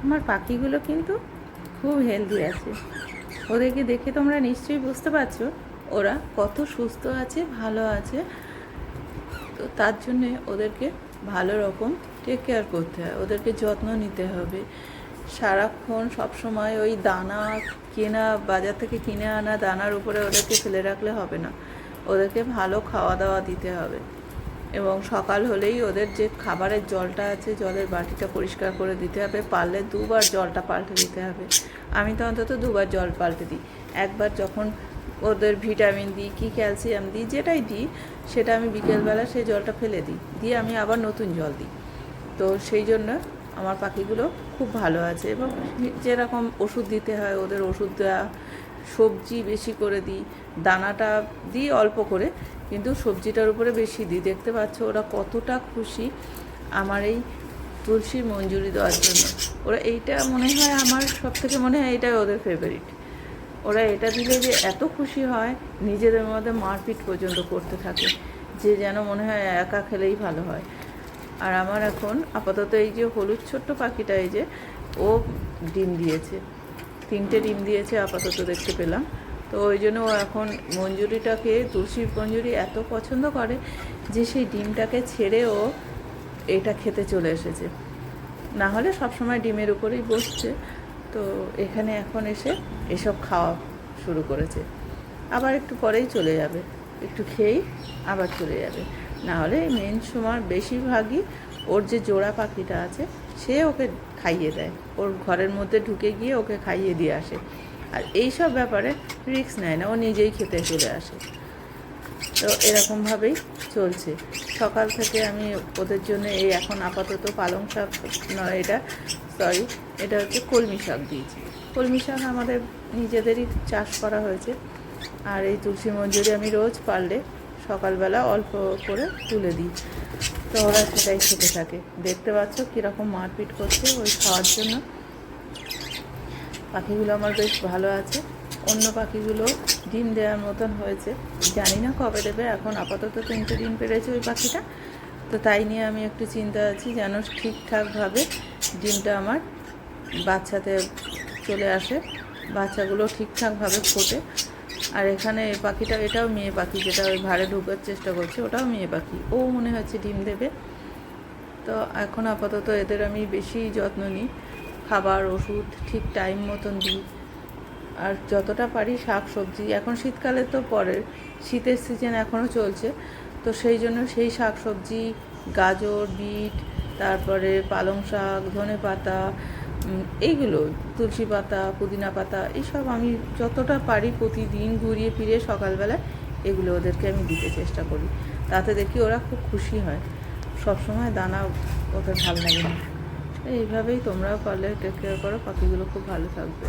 আমার পাখিগুলো কিন্তু খুব হেলদি আছে। ওদেরকে দেখে তোমরা নিশ্চয়ই বুঝতে পারছো ওরা কত সুস্থ আছে, ভালো আছে। তো তার জন্যে ওদেরকে ভালো রকম টেক কেয়ার করতে হয়, ওদেরকে যত্ন নিতে হবে। সারাক্ষণ সবসময় ওই দানা কেনা, বাজার থেকে কিনে আনা দানার উপরে ওদেরকে ফেলে রাখলে হবে না। ওদেরকে ভালো খাওয়া দাওয়া দিতে হবে এবং সকাল হলেই ওদের যে খাবারের জলটা আছে, জলের বাটিটা পরিষ্কার করে দিতে হবে। পারলে দুবার জলটা পাল্টে দিতে হবে। আমি তো অন্তত দুবার জল পাল্টে দিই। একবার যখন ওদের ভিটামিন দিই কি ক্যালসিয়াম দিই, যেটাই দিই সেটা আমি বিকেলবেলা সেই জলটা ফেলে দিই, দিয়ে আমি আবার নতুন জল দিই। তো সেই জন্য আমার পাখিগুলো খুব ভালো আছে। এবং যেরকম ওষুধ দিতে হয় ওদের ওষুধ দেওয়া, সবজি বেশি করে দিই, দানাটা দিই অল্প করে, কিন্তু সবজিটার উপরে বেশি দিই। দেখতে পাচ্ছ ওরা কতটা খুশি আমার এই তুলসীর মঞ্জুরি দেওয়ার জন্য। ওরা এইটা মনে হয়, আমার সব থেকে মনে হয় এটাই ওদের ফেভারিট। ওরা এটা দিলে যে এত খুশি হয়, নিজেদের মধ্যে মারপিট পর্যন্ত করতে থাকে, যে যেন মনে হয় একা খেলেই ভালো হয়। আর আমার এখন আপাতত এই যে হলুদ ছোট্ট পাখিটা, এই যে ও ডিম দিয়েছে, 3টে ডিম দিয়েছে আপাতত দেখতে পেলাম। তো ওই জন্য ও এখন মঞ্জুরিটাকে, তুলসীর মঞ্জুরি এত পছন্দ করে যে সেই ডিমটাকে ছেড়ে ও এটা খেতে চলে এসেছে। না হলে সবসময় ডিমের উপরেই বসছে। তো এখানে এখন এসে এসব খাওয়া শুরু করেছে। আবার একটু পরেই চলে যাবে, একটু খেয়েই আবার চলে যাবে। না হলে মেন সময় বেশিরভাগই ওর যে জোড়া পাখিটা আছে সে ওকে খাইয়ে দেয়, ওর ঘরের মধ্যে ঢুকে গিয়ে ওকে খাইয়ে দিয়ে আসে। আর এই সব ব্যাপারে রিস্ক নেয় না, ও নিজেই খেতে চলে আসে। তো এরকমভাবেই চলছে। সকাল থেকে আমি ওদের জন্য এই এখন আপাতত পালং শাক নয়, এটা হচ্ছে কলমি শাক দিয়েছি। কলমি শাক আমাদের নিজেদেরই চাষ করা হয়েছে। আর এই তুলসী মঞ্জুরি আমি রোজ পারলে সকালবেলা অল্প করে তুলে দিই, তো ওরা সেটাই খেতে থাকে। দেখতে পাচ্ছ কীরকম মারপিট করছে ওই খাওয়ার জন্য। পাখিগুলো আমার বেশ ভালো আছে। অন্য পাখিগুলো ডিম দেওয়ার মতন হয়েছে, জানি না কবে দেবে। এখন আপাতত 3টে ডিম পেড়েছে ওই পাখিটা। তো তাই নিয়ে আমি একটু চিন্তা আছি, যেন ঠিকঠাকভাবে ডিমটা আমার বাচ্চাতে চলে আসে, বাচ্চাগুলো ঠিকঠাকভাবে ফোটে। আর এখানে এই পাখিটা, এটাও মেয়ে পাখি, যেটা ওই ভাড়ে ঢোকার চেষ্টা করছে, ওটাও মেয়ে পাখি, ও মনে হচ্ছে ডিম দেবে। তো এখন আপাতত এদের আমি বেশি যত্ন নিই, খাবার ওষুধ ঠিক টাইম মতন দিই। আর যতটা পারি শাক সবজি, এখন শীতকালে তো পরের, শীতের সিজন এখনও চলছে, তো সেই জন্য সেই শাক সবজি, গাজর, বিট, তারপরে পালং শাক, ধনে পাতা, এইগুলো, তুলসী পাতা, পুদিনা পাতা, এইসব আমি যতটা পারি প্রতিদিন ঘুরিয়ে ফিরিয়ে সকালবেলা এগুলো ওদেরকে আমি দিতে চেষ্টা করি। তাতে দেখি ওরা খুব খুশি হয়। সবসময় দানা ওদের ভালো লাগে না। এইভাবেই তোমরাও পারলে টেক কেয়ার করো, পাখিগুলো খুব ভালো থাকবে।